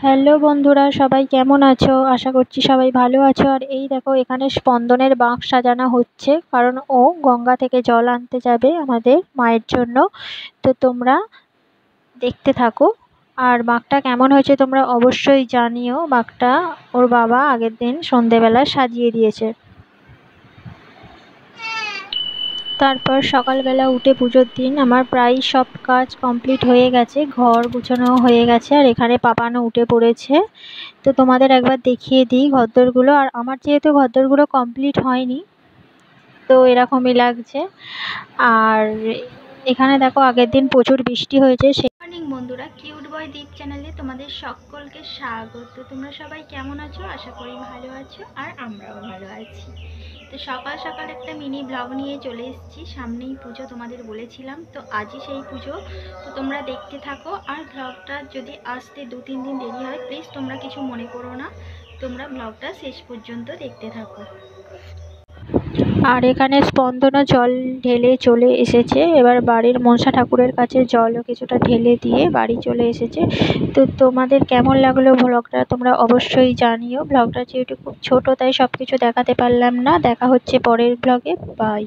Hello বন্ধুরা, সবাই কেমন আছো? আশা করছি সবাই ভালো আছো। আর এই দেখো, এখানে স্পন্দনের বাঁক সাজানো হচ্ছে, কারণ ও গঙ্গা থেকে জল আনতে যাবে আমাদের মায়ের জন্য। তো তোমরা দেখতে থাকো। আর বাঁকটা কেমন হয়েছে তোমরা অবশ্যই জানিও। বাঁকটা ওর বাবা আগের দিন সন্ধেবেলা সাজিয়ে দিয়েছে। তারপর সকালবেলা উঠে পুজোর দিন আমার প্রায় সব কাজ কমপ্লিট হয়ে গেছে, ঘর গুছানো হয়ে গেছে, আর এখানে পাপানও উঠে পড়েছে। তো তোমাদের একবার দেখিয়ে দিই ঘরদোরগুলো। আর আমার যেহেতু ঘরদোরগুলো কমপ্লিট হয়নি, তো এরকমই লাগছে। আর এখানে দেখো, আগের দিন প্রচুর বৃষ্টি হয়েছে। মর্নিং বন্ধুরা, কিউট বয় দীপ চ্যানেলে তোমাদের সকলকে স্বাগত। তোমরা সবাই কেমন আছো? আশা করি ভালো আছো, আর আমরাও ভালো আছি। তো সকাল সকাল একটা মিনি ব্লগ নিয়ে চলে এসেছি। সামনেই পুজো, তোমাদের বলেছিলাম, তো আজই সেই পুজো। তো তোমরা দেখতে থাকো। আর ব্লগটা যদি আসতে 2-3 দিন দেরি হয়, প্লিজ তোমরা কিছু মনে করো না। তোমরা ব্লগটা শেষ পর্যন্ত দেখতে থাকো। আর এখানে স্পন্দনও জল ঢেলে চলে এসেছে। এবার বাড়ির মনসা ঠাকুরের কাছে জলও কিছুটা ঢেলে দিয়ে বাড়ি চলে এসেছে। তো তোমাদের কেমন লাগলো ব্লগটা তোমরা অবশ্যই জানিও। ব্লগটা যেহেতু খুব ছোট, তাই সব কিছু দেখাতে পারলাম না। দেখা হচ্ছে পরের ব্লগে। বাই।